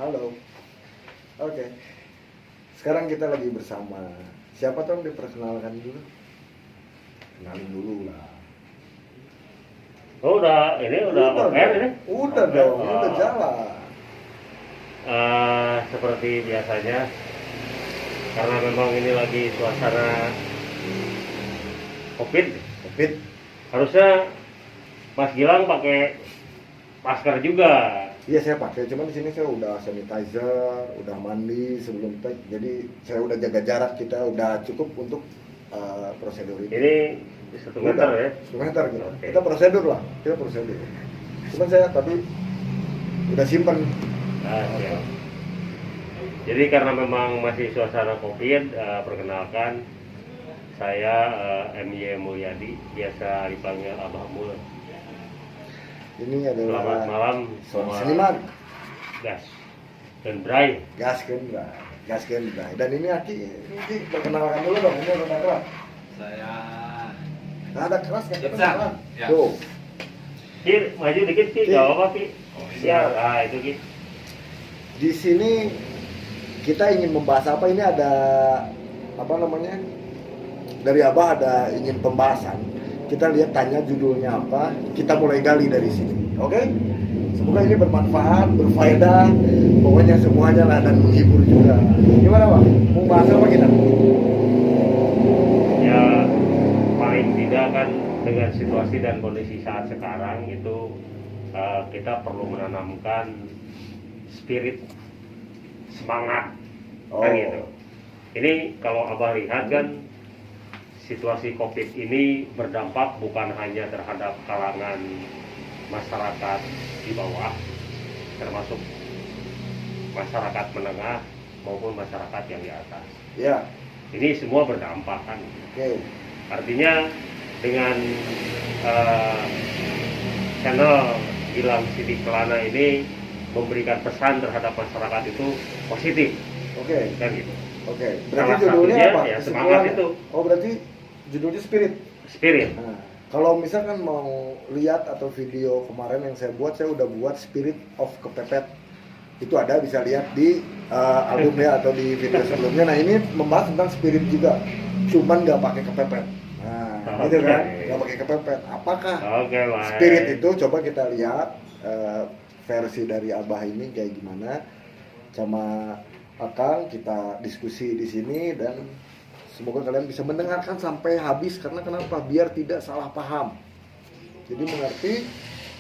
Halo. Oke. Sekarang kita lagi bersama siapa tuh, diperkenalkan dulu. Kenalin dulu lah. Oh ini udah oke ini? Udah Okay. dong, udah jalan. Seperti biasanya, karena memang ini lagi suasana COVID, harusnya Mas Gilang pakai masker juga. Iya saya pakai, cuman di sini saya udah sanitizer, udah mandi sebelum tag, jadi saya udah jaga jarak, kita udah cukup untuk prosedur ini. Ini 1 meter ya? 1 meter gitu. Okay. Kita prosedur. Cuman saya tadi udah simpen. Siap. Jadi karena memang masih suasana COVID, perkenalkan saya M.Y. Mulyadi, biasa dipanggil Abah Mul. Ini adalah Selamat malam seorang seniman. Gas dan Bray. Gaskeun Bray. Dan ini Aki perkenalkan dulu dong, ini ada keras. Saya Ada keras kan? Iksan. Ya. Tuh. Ki, maju dikit Ki, Ki. gak apa-apa Ki. Oh, ini. Ya, itu Ki. Di sini kita ingin membahas apa? Ini ada apa namanya? Dari Abah ada ingin pembahasan. Kita lihat tanya judulnya apa, kita mulai gali dari sini. Oke? Semoga ini bermanfaat, berfaedah, pokoknya semuanya lah, dan menghibur juga. Gimana Bang? Mau bahas apa kita? Ya, paling tidak kan dengan situasi dan kondisi saat sekarang itu kita perlu menanamkan spirit semangat kan gitu. Ini kalau Abah lihat kan situasi COVID ini berdampak bukan hanya terhadap kalangan masyarakat di bawah, termasuk masyarakat menengah maupun masyarakat yang di atas. Ya. Ini semua berdampak kan. Oke. Artinya dengan channel Gilang Sidik Kelana ini memberikan pesan terhadap masyarakat itu positif. Oke. Kan gitu. Oke. Salah Berarti judulnya satunya apa? ya semangat Kesimpulannya? itu. Oh, berarti judulnya Spirit. Spirit. Nah, kalau misalkan mau lihat atau video kemarin yang saya buat, saya udah buat Spirit of Kepepet. Itu ada, bisa lihat di album ya atau di video sebelumnya. Nah, ini membahas tentang spirit juga, cuman nggak pakai kepepet. Nah, gitu kan, nggak pakai kepepet. Apakah Baik. spirit itu? Coba kita lihat versi dari Abah ini kayak gimana, sama Akang kita diskusi di sini, dan semoga kalian bisa mendengarkan sampai habis. Karena kenapa? Biar tidak salah paham. Jadi mengerti,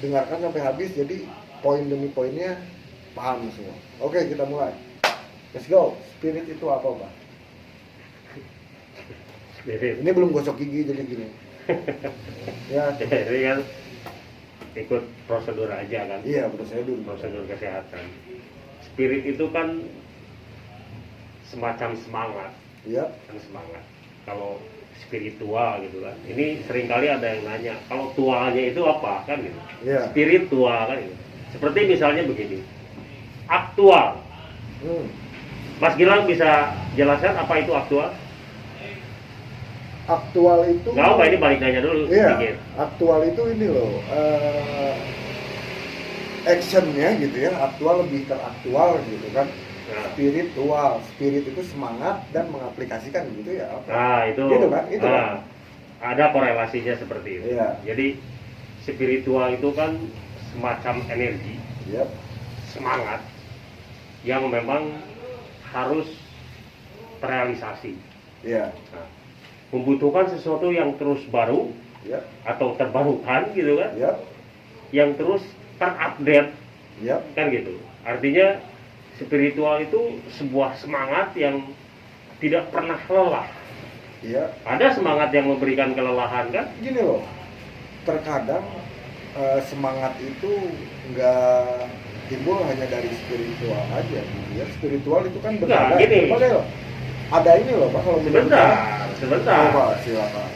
dengarkan sampai habis. Jadi poin demi poinnya paham semua. Oke, kita mulai. Let's go. Spirit itu apa, Pak? Spirit. Ini belum gosok gigi jadi gini. Ya, Jadi kan ikut prosedur aja kan. iya prosedur. Prosedur kesehatan. Spirit itu kan semacam semangat. Iya. Kan semangat. Kalau spiritual gitu kan. Ini seringkali ada yang nanya, kalau tuanya itu apa kan gitu. Iya. Spiritual kan gitu. Seperti misalnya begini. Aktual. Mas Gilang bisa jelaskan apa itu aktual? Aktual itu. Nggak apa, ini balik nanya dulu Iya. sedikit. Aktual itu ini loh. Actionnya gitu ya. Aktual lebih teraktual gitu kan. Nah, Spiritual. Spirit itu semangat dan mengaplikasikan gitu ya. Apa? nah itu, Gitu kan? Itu nah, kan? ada korelasinya seperti itu. Iya. Jadi spiritual itu kan semacam energi, Yep. semangat yang memang harus terrealisasi. Iya. Nah, membutuhkan sesuatu yang terus baru Yep. atau terbarukan gitu kan, Yep. yang terus terupdate Yep. kan gitu. Artinya spiritual itu sebuah semangat yang tidak pernah lelah. Iya. Ada semangat yang memberikan kelelahan kan? Gini loh. Terkadang semangat itu nggak timbul hanya dari spiritual aja. Ya, spiritual itu kan Enggak, berbeda. gini. Coba deh loh. Ada ini loh, Pak, kalau menurut saya. Sebentar. Coba silakan.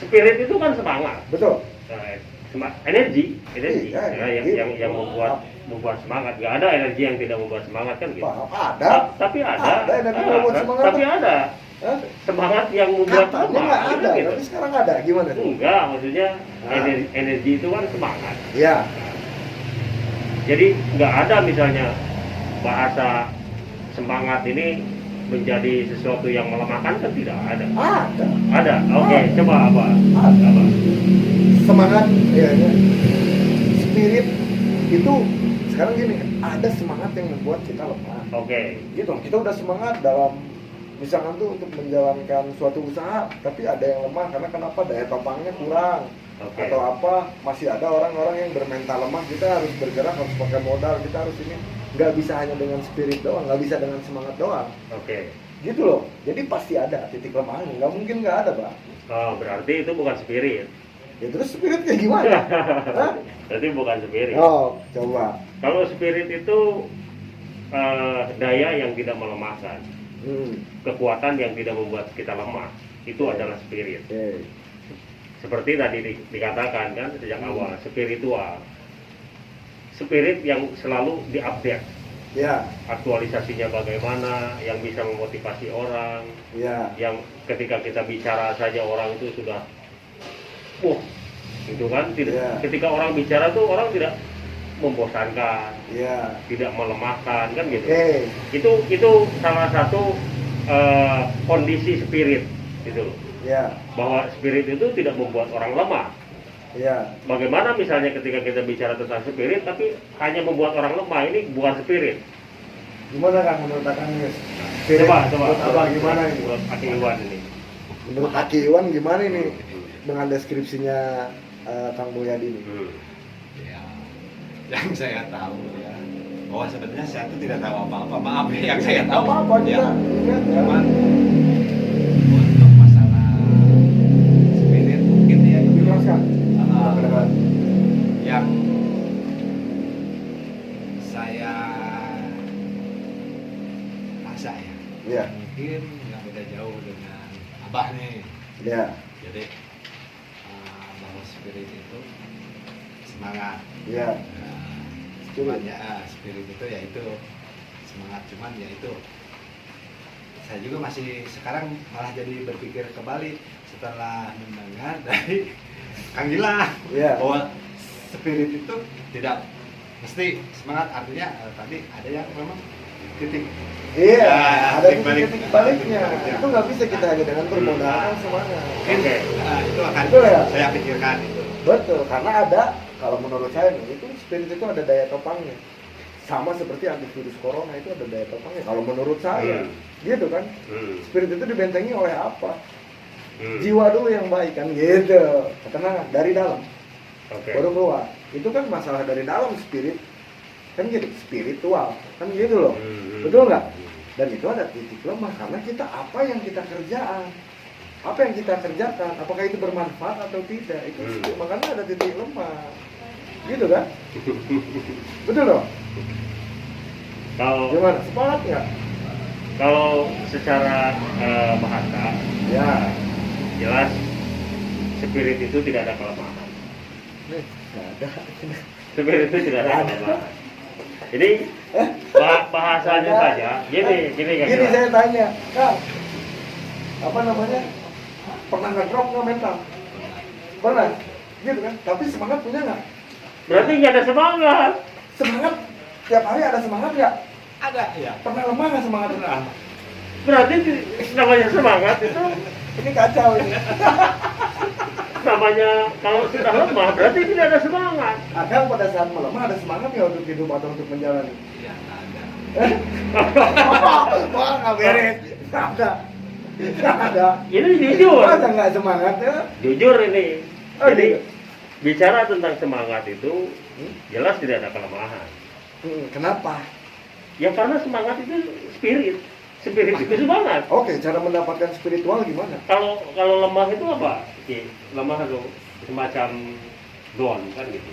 Spirit itu kan semangat. Betul. Energi Iya, ya, gitu. yang membuat semangat. Gak ada energi yang tidak membuat semangat kan gitu. Pak, ada. Tapi ada. Ada energi yang membuat semangat. Tapi ada Hah? semangat yang membuat Katanya nggak ada, gitu. tapi sekarang ada. Gimana tuh? Enggak, maksudnya Nah. energi itu kan semangat. Iya. Jadi nggak ada misalnya bahasa semangat ini menjadi sesuatu yang melemahkan kan tidak ada. Ada. Oke, coba apa? Apa? Semangat ya. Spirit itu sekarang gini, ada semangat yang membuat kita lemah. Oke. Gitu, kita udah semangat dalam misalkan tuh untuk menjalankan suatu usaha, tapi ada yang lemah karena kenapa? Daya topangnya kurang. Oke. Atau apa, masih ada orang-orang yang bermental lemah, kita harus bergerak, harus pakai modal, kita harus ini. Nggak bisa hanya dengan spirit doang, nggak bisa dengan semangat doang. Oke. Gitu loh, jadi pasti ada titik lemahnya, nggak mungkin nggak ada, Pak. Oh, berarti itu bukan spirit. Ya terus spirit kayak gimana? Hah? Berarti bukan spirit. Oh, coba. Kalau spirit itu daya yang tidak melemahkan, kekuatan yang tidak membuat kita lemah, itu adalah spirit. Oke. Seperti tadi dikatakan kan sejak awal, spiritual. Spirit yang selalu diupdate. Ya, Aktualisasinya bagaimana, yang bisa memotivasi orang, ya, yang ketika kita bicara saja orang itu sudah gitu kan. Ya. Ketika orang bicara tuh orang tidak membosankan, ya. tidak melemahkan kan gitu. Oke. Itu salah satu kondisi spirit gitu loh. Ya, Bahwa spirit itu tidak membuat orang lemah. ya. Bagaimana misalnya ketika kita bicara tentang spirit tapi hanya membuat orang lemah, ini bukan spirit. Gimana Kang menurut Kang Yus? Spirit Coba menurut Abang gimana ini? Menurut Aki Iwan ini. Menurut Aki Iwan gimana ini dengan deskripsinya Kang Mulyadi ini? Ya, yang saya tahu ya, bahwa sebenarnya saya itu tidak tahu apa-apa. Maaf ya, yang saya tahu. Apa-apa ya. juga. Cuman untuk masalah spirit mungkin ya itu Dijelaskan. yang saya rasa ya. Iya. Mungkin nggak beda jauh dengan Abah nih. Ya, Jadi bahwa spirit itu semangat. ya. Cuman ya spirit itu ya itu semangat, cuman ya itu saya juga masih sekarang malah jadi berpikir kembali setelah mendengar dari Kang Gilang bahwa spirit itu tidak mesti semangat, artinya tadi ada yang memang titik. Iya, ada titik balik. titik baliknya. Ya. Itu nggak bisa kita hanya dengan bermodalkan semangat. Mungkin itu akan Betul ya? saya pikirkan itu. Betul, karena ada, kalau menurut saya nih, itu spirit itu ada daya topangnya. Sama seperti antivirus corona itu ada daya topangnya. Kalau menurut saya, gitu kan? Spirit itu dibentengi oleh apa? Jiwa dulu yang baik kan, gitu. Ketenangan dari dalam, baru keluar. Itu kan masalah dari dalam spirit, kan gitu, spiritual, kan gitu loh. Betul nggak? Dan itu ada titik lemah karena kita apa yang kita kerjaan. Apa yang kita kerjakan, apakah itu bermanfaat atau tidak, itu makanya ada titik lemah, gitu kan? Betul dong? Kalau Gimana? Sepakat nggak? kalau secara bahasa, Ya. jelas spirit itu tidak ada kelemahan. Nih, nggak ada. Spirit itu tidak ada kelemahan. Jadi bahasanya saja, gini kan. Gini saya tanya, Kang, apa namanya? Pernah nggak drop nggak mental? Pernah, gitu kan? Tapi semangat punya nggak? Berarti nggak ada semangat. Semangat tiap hari ada semangat nggak? Ada ya. Pernah lemah nggak semangat? Pernah. Berarti namanya semangat itu Ini kacau ini. namanya kalau sudah lemah berarti tidak ada semangat. Kadang pada saat melemah ada semangat ya untuk hidup atau untuk menjalani. Ya ada. Wah, nggak beres. Nggak ada. Nggak ada. Ini jujur. Masa nggak semangat ya? Jujur ini. Oh, Jadi gitu. bicara tentang semangat itu jelas tidak ada kelemahan. Kenapa? Ya karena semangat itu spirit. Spirit itu semangat. Oke, cara mendapatkan spiritual gimana? Kalau lemah itu apa? Oke, lemah itu semacam down kan gitu.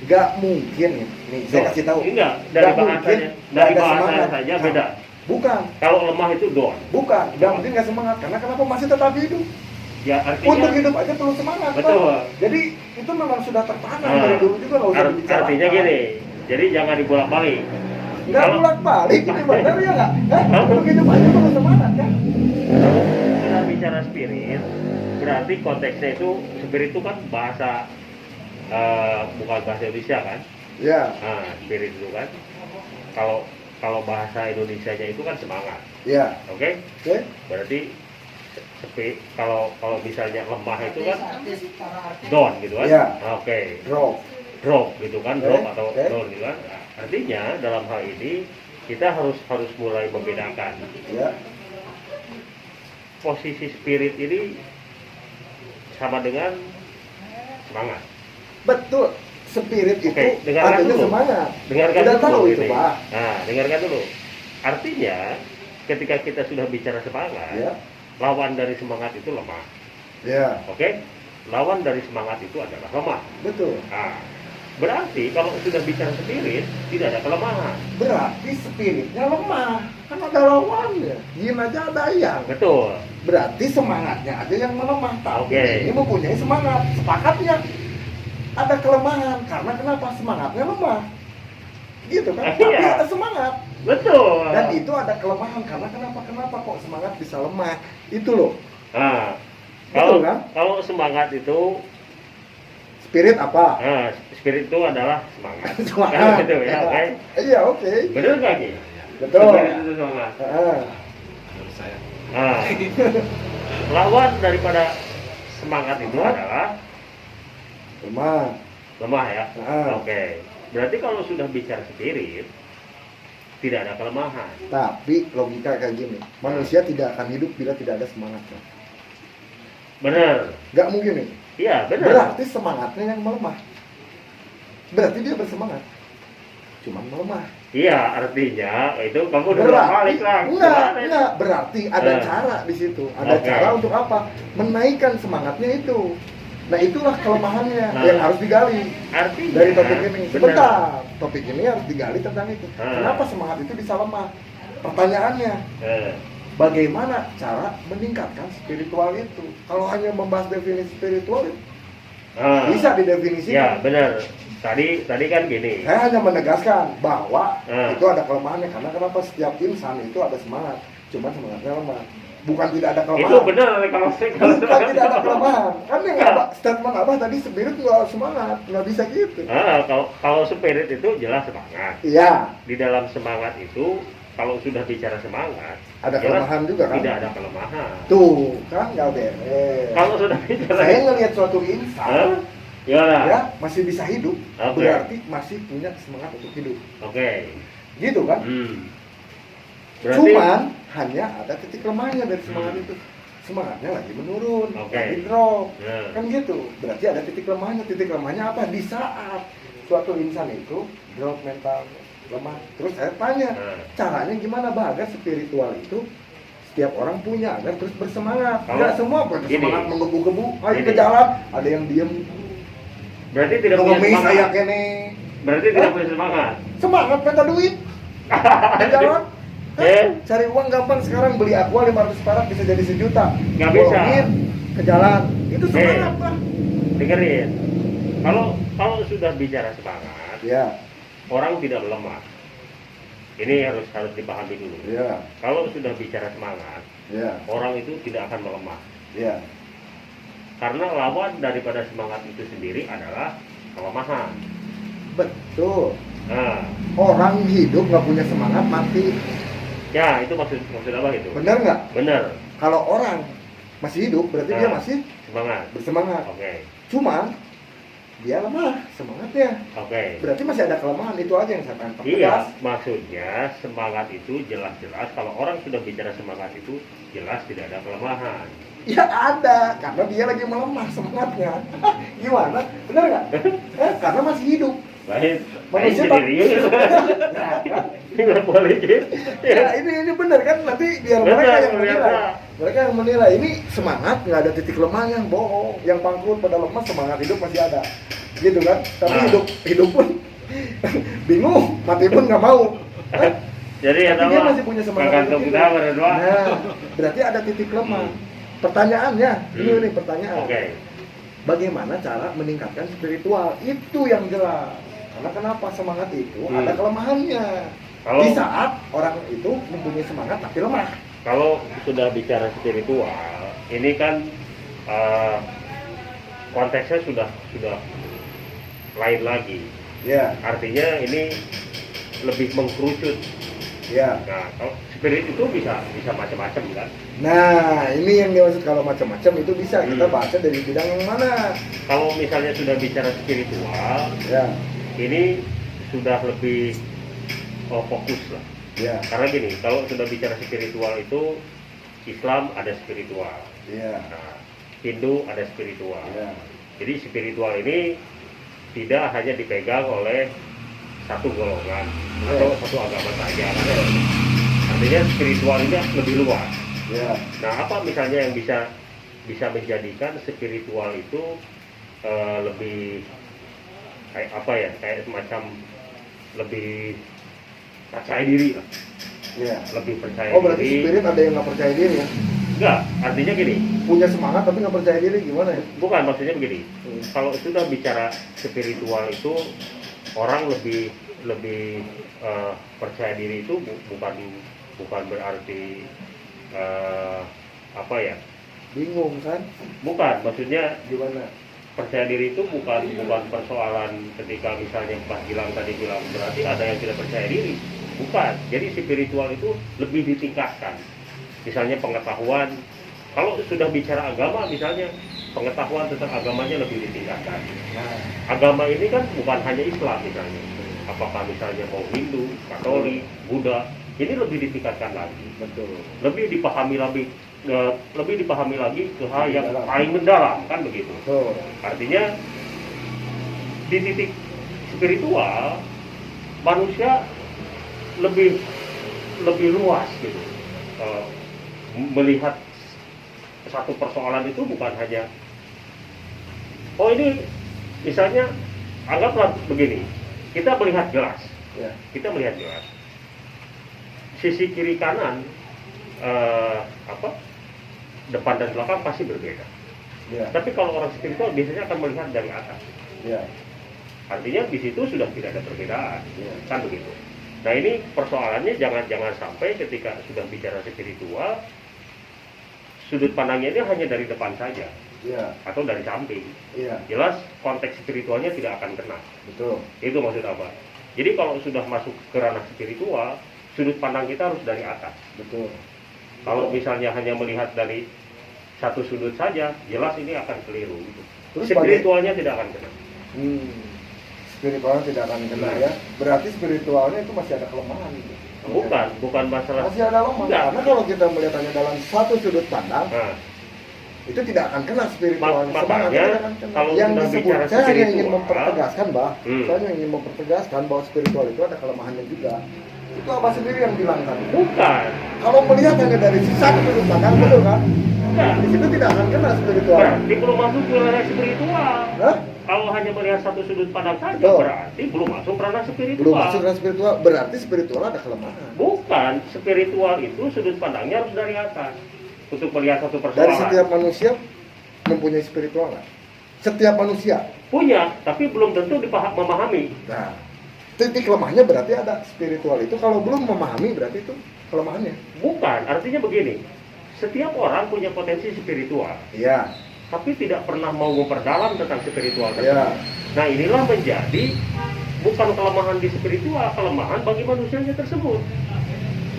Nggak mungkin nih, saya kasih tahu. Enggak, dari Nggak mungkin bahasanya, nggak dari ada bahasanya semangat. saja Nah, beda. Bukan, Kalau lemah itu down. bukan. Nggak mungkin nggak semangat. Karena kenapa masih tetap hidup? Ya Untuk artinya hidup aja perlu semangat. Betul. Pak. Jadi itu memang sudah tertanam Nah, dari dulu juga nggak usah dibicarakan. artinya gini. Jadi jangan dibolak-balik. Nggak Kalau- bolak balik, ini benar ya nggak? Untuk hidup aja perlu semangat kan? Kita bicara spirit, berarti konteksnya itu spirit itu kan bahasa bukan bahasa Indonesia kan? Ya. Nah, spirit itu kan. Kalau kalau bahasa Indonesianya itu kan semangat, Ya, oke? oke. Berarti kalau misalnya lemah itu kan down gitu kan? Ya. Oke. Drop. Gitu kan, Oke, drop atau oke. down gitu kan. Nah, artinya dalam hal ini kita harus mulai membedakan Ya, posisi spirit ini sama dengan semangat. betul. Spirit itu Oke, dengarkan artinya dulu. semangat. Dengarkan Udah dulu tahu itu, ini. Pak. Nah, dengarkan dulu. Artinya ketika kita sudah bicara semangat, Ya. lawan dari semangat itu lemah. Ya, Oke? Lawan dari semangat itu adalah lemah. betul. Nah, berarti kalau sudah bicara spirit, tidak ada kelemahan. Berarti spiritnya lemah. Kan ada lawannya. Yin aja ada yang. Betul. Berarti semangatnya aja yang melemah. Tapi Oke. ini mempunyai semangat. Sepakatnya ada kelemahan. Karena kenapa? Semangatnya lemah. Gitu kan? Tapi Iya. ada semangat. Betul. Dan itu ada kelemahan. Karena kenapa kok semangat bisa lemah? Itu loh. Nah, Betul kan? kalau semangat itu, Spirit apa? spirit itu adalah semangat. Semangat. Gitu ya, oke? Iya, oke. Bener nggak Ki? Betul. Spirit itu semangat. Ah, Menurut saya. Nah, lawan daripada semangat itu adalah lemah. lemah ya. Ah. Oke. Berarti kalau sudah bicara spirit, tidak ada kelemahan. Tapi logika kayak gini, manusia tidak akan hidup bila tidak ada semangatnya. Bener. Nggak mungkin nih. Iya, bener. Berarti semangatnya yang melemah. Berarti dia bersemangat, cuman melemah. Iya, artinya itu kamu udah balik lah. Enggak. Berarti ada cara di situ. Ada Oke. cara untuk apa? Menaikkan semangatnya itu. Nah, itulah kelemahannya Nah. yang harus digali Artinya dari topik ini. bener. Sebentar, topik ini harus digali tentang itu. Nah. Kenapa semangat itu bisa lemah? Pertanyaannya, Eh, bagaimana cara meningkatkan spiritual itu? Kalau hanya membahas definisi spiritual, ah, bisa didefinisikan. Ya, benar. Tadi kan gini. Saya hanya menegaskan bahwa Ah. itu ada kelemahannya. Karena kenapa setiap insan itu ada semangat, cuma semangatnya lemah. Bukan tidak ada kelemahan. Itu benar kalau Bukan tidak ada kelemahan. Kan yang abah, statement abah tadi spirit nggak semangat, nggak bisa gitu. Kalau spirit itu jelas semangat. Iya, Di dalam semangat itu kalau sudah bicara semangat, ada jelas kelemahan juga kan? tidak ada kelemahan. Tuh, kan nggak beres. Kalau sudah bicara Saya ngelihat suatu insan, Hah? Gimana? ya masih bisa hidup, Oke. berarti masih punya semangat untuk hidup. Oke. Gitu kan? Berarti Cuman hanya ada titik lemahnya dari semangat itu. Semangatnya lagi menurun, Oke. lagi drop. Nah. Kan gitu. Berarti ada titik lemahnya. Titik lemahnya apa? Di saat suatu insan itu drop mentalnya, lemah. Terus saya tanya, Nah. caranya gimana bah agar spiritual itu setiap orang punya agar terus bersemangat. Kalau- Nggak semua gini. bersemangat menggebu-gebu. Ayo ke Gini. jalan, ada yang diem. Berarti tidak punya Ngemis semangat. kayak kene. Berarti tidak Hah? punya semangat. Semangat minta duit. Ke jalan. Hah? Eh? Cari uang gampang sekarang, beli aqua 500 perak bisa jadi 1 juta. Nggak bisa. Borongin, ke jalan. Itu semangat, Pak. Dengerin. Kalau sudah bicara semangat, Ya, orang tidak lemah. Ini harus dipahami dulu. ya, Kalau sudah bicara semangat, ya, orang itu tidak akan melemah. ya. Karena lawan daripada semangat itu sendiri adalah kelemahan. Betul. Nah, Orang hidup nggak punya semangat mati. ya itu maksud apa itu? Benar nggak? Bener. Kalau orang masih hidup, berarti dia Nah. masih Semangat. bersemangat. Oke. Cuma dia lemah semangatnya. Oke. Berarti masih ada kelemahan. Itu aja yang saya pengen pertegas. Iya, maksudnya semangat itu jelas-jelas kalau orang sudah bicara semangat itu jelas tidak ada kelemahan. Ya ada, karena dia lagi melemah semangatnya. Gimana? Benar nggak? Karena masih hidup. Lain Manusia serius. Nggak boleh gitu. Ya, ini benar kan, nanti biar Benar, mereka yang ternyata. menilai. Mereka yang menilai ini semangat nggak ada titik lemahnya, bohong. Yang bangkrut pada lemah, semangat hidup masih ada, gitu kan? Tapi Nah. hidup pun bingung, mati pun nggak mau. Hah? Jadi ya Tapi dia masih punya semangat tergantung untuk kita hidup. berdua. Nah, berarti ada titik lemah. Pertanyaannya, ini Hmm. nih pertanyaan. Oke. Bagaimana cara meningkatkan spiritual? Itu yang jelas. Karena kenapa semangat itu ada kelemahannya. Kalau- Di saat orang itu mempunyai semangat tapi lemah. Kalau sudah bicara spiritual, ini kan konteksnya sudah lain lagi. Ya, Artinya ini lebih mengkerucut Ya. Nah, kalau spirit itu bisa macam-macam kan. Nah, ini yang dimaksud kalau macam-macam itu bisa kita Hmm. bahasnya dari bidang yang mana? Kalau misalnya sudah bicara spiritual, Ya, ini sudah lebih fokus lah. ya, Karena gini, kalau sudah bicara spiritual itu Islam ada spiritual, ya, nah, Hindu ada spiritual. ya. Jadi spiritual ini tidak hanya dipegang oleh satu golongan atau satu agama saja. Artinya spiritual ini lebih luas. Ya, Nah, apa misalnya yang bisa menjadikan spiritual itu lebih kayak apa ya? Kayak semacam lebih percaya diri lah, ya. lebih percaya Oh, berarti diri. spirit ada yang nggak percaya diri ya? Enggak, artinya gini, Punya semangat tapi nggak percaya diri gimana ya? bukan maksudnya begini. Kalau sudah bicara spiritual itu orang lebih percaya diri itu bukan berarti apa ya? Bingung kan? Bukan, maksudnya Gimana? percaya diri itu bukan persoalan ketika misalnya Pak Gilang tadi bilang berarti ada yang tidak percaya diri. Bukan. Jadi spiritual itu lebih ditingkatkan. Misalnya pengetahuan. Kalau sudah bicara agama misalnya pengetahuan tentang agamanya lebih ditingkatkan. Nah, Agama ini kan bukan hanya Islam misalnya. Apakah misalnya mau Hindu, Katolik, Buddha, ini lebih ditingkatkan lagi. betul. Lebih dipahami lagi ke hal yang paling mendalam kan begitu. Betul. Artinya di titik spiritual manusia lebih luas gitu. Melihat satu persoalan itu bukan hanya ini misalnya anggaplah begini, kita melihat jelas sisi kiri kanan depan dan belakang pasti berbeda. Ya, Tapi kalau orang spiritual biasanya akan melihat dari atas. ya, Artinya di situ sudah tidak ada perbedaan, ya. kan begitu. Nah ini persoalannya jangan sampai ketika sudah bicara spiritual, sudut pandangnya ini hanya dari depan saja Ya, atau dari samping. iya, Jelas konteks spiritualnya tidak akan kena. betul. Itu maksud apa? Jadi kalau sudah masuk ke ranah spiritual, sudut pandang kita harus dari atas. Betul. Kalau misalnya hanya melihat dari satu sudut saja, jelas ini akan keliru. Terus Spiritualnya tidak akan kena. Spiritualnya tidak akan kena ya. Berarti spiritualnya itu masih ada kelemahan gitu. Bukan masalah. Masih ada lemah. Enggak. Karena kalau kita melihatnya dalam satu sudut pandang, Nah, itu tidak akan kena spiritualnya. Makanya, Semangatnya tidak akan kena. kalau Yang sudah disebut, bicara saya hanya ingin spiritual, mempertegaskan, Bah. Hmm. Saya hanya ingin mempertegaskan bahwa spiritual itu ada kelemahannya juga. Itu apa sendiri yang bilang tadi? bukan. Kalau melihat hanya dari satu sudut pandang, betul kan? Enggak. Di situ tidak akan kena spiritual. Berarti belum masuk ke ranah spiritual. Hah? Kalau hanya melihat satu sudut pandang saja, Betul. berarti belum masuk ke ranah spiritual. Belum masuk ke spiritual, berarti spiritual ada kelemahan. Bukan, spiritual itu sudut pandangnya harus dari atas untuk melihat satu Dari persoalan. setiap manusia mempunyai spiritual nggak? Setiap manusia. Punya, tapi belum tentu memahami. Nah, titik lemahnya berarti ada spiritual itu. Kalau belum memahami berarti itu kelemahannya. Bukan, artinya begini. Setiap orang punya potensi spiritual, Iya, tapi tidak pernah mau memperdalam tentang spiritual tersebut. iya. Nah, inilah menjadi bukan kelemahan di spiritual, kelemahan bagi manusianya tersebut.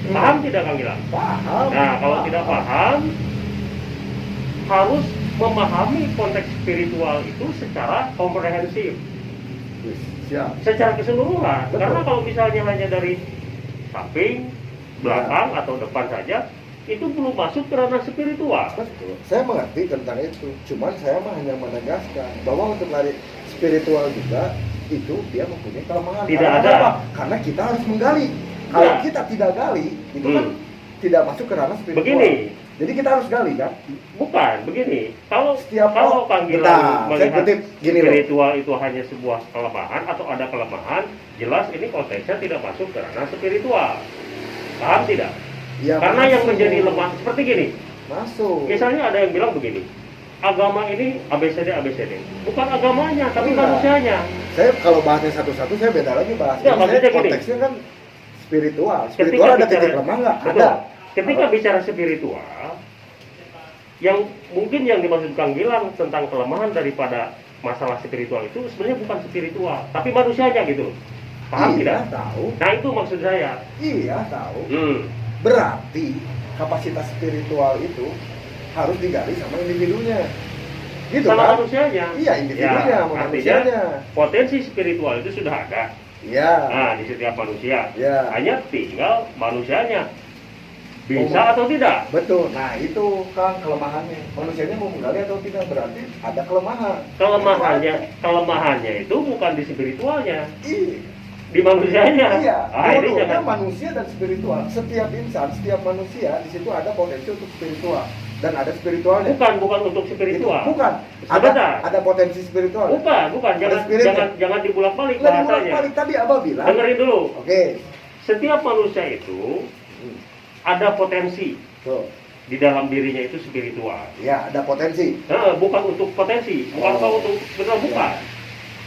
Paham tidak Kang Gilang? Paham. Nah, kalau tidak paham, harus memahami konteks spiritual itu secara komprehensif, Siap. secara keseluruhan. Betul. Karena kalau misalnya hanya dari samping, belakang, atau depan saja, itu belum masuk ke ranah spiritual. Betul. Saya mengerti tentang itu. Cuman saya mah hanya menegaskan bahwa untuk lari spiritual juga itu dia mempunyai kelemahan. Tidak Karena ada. apa? Karena kita harus menggali. Kalau Ya. kita tidak gali, itu kan tidak masuk ke ranah spiritual. Begini. Jadi kita harus gali kan? Bukan, begini. Kalau Setiap Kang Gilang Bentar, saya melihat kutip gini loh. spiritual itu hanya sebuah kelemahan atau ada kelemahan, jelas ini konteksnya tidak masuk ke ranah spiritual. Paham tidak? Ya, Karena yang masuk. menjadi lemah seperti gini. Masuk. Misalnya ada yang bilang begini, agama ini ABCD ABCD. Bukan agamanya, tapi Enggak. manusianya. Saya kalau bahasnya satu-satu saya beda lagi bahas. Enggak, Ini maksudnya saya gini. konteksnya kan spiritual. Ketika Spiritual ada bicara- titik lemah nggak? Betul. Ada. Ketika Apa? bicara spiritual, yang mungkin yang dimaksud Kang Gilang tentang kelemahan daripada masalah spiritual itu sebenarnya bukan spiritual, tapi manusianya gitu. Paham Iya, tidak? tahu. Nah itu maksud saya. Iya, tahu. Hmm. Berarti kapasitas spiritual itu harus digali sama individunya. Gitu Sama kan? manusianya. Iya, individunya Ya, sama artinya manusianya. potensi spiritual itu sudah ada. Iya. Nah, di setiap manusia. Ya. Hanya tinggal manusianya bisa Oh, atau tidak. Betul. Nah, itu kan kelemahannya. Manusianya mau menggali atau tidak, berarti ada kelemahan. Kelemahannya itu bukan di spiritualnya, Iya. di manusianya. Iya. Ini Dua-duanya jangan. manusia dan spiritual. Setiap insan, setiap manusia di situ ada potensi untuk spiritual dan ada spiritualnya. Bukan untuk Itu spiritual. bukan. Sebentar. Ada potensi spiritual. Bukan. Ada spiritnya. Jangan dibulak-balik Nggak bahasanya. dibolak-balik tadi Abah bilang. Dengerin dulu. Oke. Setiap manusia itu ada potensi Tuh. di dalam dirinya itu spiritual. Ya, ada potensi. Nah, bukan untuk potensi, bukan Oh. untuk benar bukan.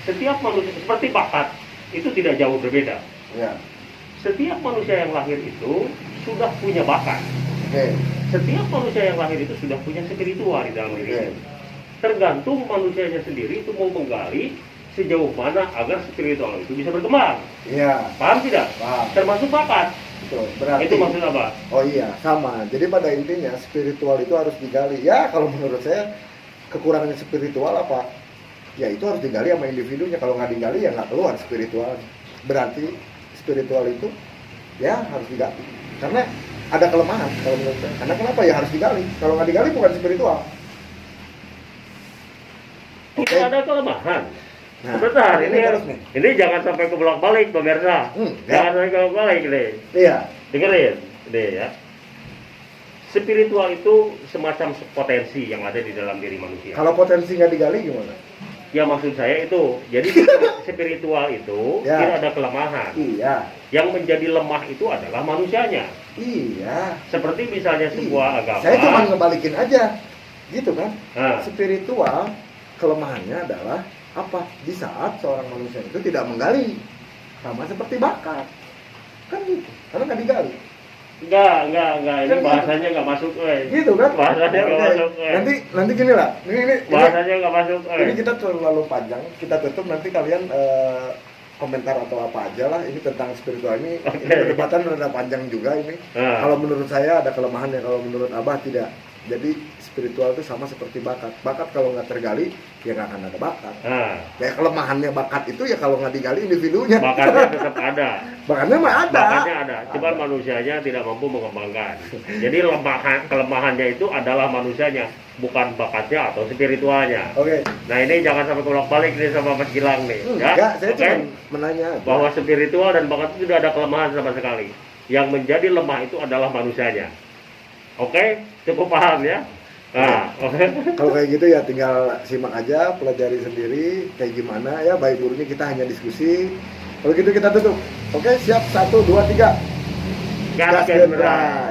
Setiap manusia seperti bakat itu tidak jauh berbeda. Ya. Setiap manusia yang lahir itu sudah punya bakat. Oke. Setiap manusia yang lahir itu sudah punya spiritual di dalam Oke. dirinya. Tergantung manusianya sendiri itu mau menggali sejauh mana agar spiritual itu bisa berkembang. Iya. Paham tidak? Paham. Termasuk bakat. Betul. Berarti Itu maksud apa? Oh iya, sama. Jadi pada intinya spiritual itu harus digali. Ya, kalau menurut saya kekurangan spiritual apa? Ya itu harus digali sama individunya. Kalau nggak digali ya nggak keluar spiritual. Berarti spiritual itu ya harus digali. Karena ada kelemahan kalau menurut saya. Karena kenapa ya harus digali? Kalau nggak digali bukan spiritual. Itu ada kelemahan. Nah, Sebentar, ini terus nih. ini jangan sampai ke bolak-balik pemirsa. Ya. Jangan sampai ke bolak-balik nih. Iya. Dengerin, deh ya. Spiritual itu semacam potensi yang ada di dalam diri manusia. Kalau potensi nggak digali gimana? Ya maksud saya itu, jadi spiritual itu Ya. tidak ada kelemahan. Iya. Yang menjadi lemah itu adalah manusianya. Iya. Seperti misalnya sebuah agama. Saya cuma ngebalikin aja. Gitu kan? Nah, Spiritual kelemahannya adalah apa? Di saat seorang manusia itu tidak menggali, sama seperti bakat, kan gitu, karena nggak digali, enggak, ini Kan gitu. bahasanya enggak masuk, gitu kan? Bahasanya nggak Oke. masuk, Nanti gini lah, ini Bahasanya enggak masuk, ini kita terlalu panjang, kita tutup nanti kalian komentar atau apa aja lah ini tentang spiritual ini. Oke. Ini perdebatan rada panjang juga ini. Nah. Kalau menurut saya ada kelemahannya, kalau menurut Abah tidak. Jadi spiritual itu sama seperti bakat. Bakat kalau nggak tergali ya nggak akan ada bakat. Nah, Ya kelemahannya bakat itu ya kalau nggak digali individunya. bakatnya tetap ada. Bakatnya mah ada. Bakatnya ada, cuma Ada. manusianya tidak mampu mengembangkan. Jadi kelemahannya itu adalah manusianya, bukan bakatnya atau spiritualnya. Oke. Nah ini jangan sampai bolak-balik nih sama Mas Gilang nih, ya. Enggak, saya Oke? cuma menanya aja. Bahwa spiritual dan bakat itu tidak ada kelemahan sama sekali. Yang menjadi lemah itu adalah manusianya. Oke, cukup paham ya. Nah, oke. Kalau kayak gitu ya tinggal simak aja, pelajari sendiri kayak gimana ya, baik buruknya kita hanya diskusi. Kalau gitu kita tutup. Oke, siap, 1, 2, 3. Gas Gas and and Drive.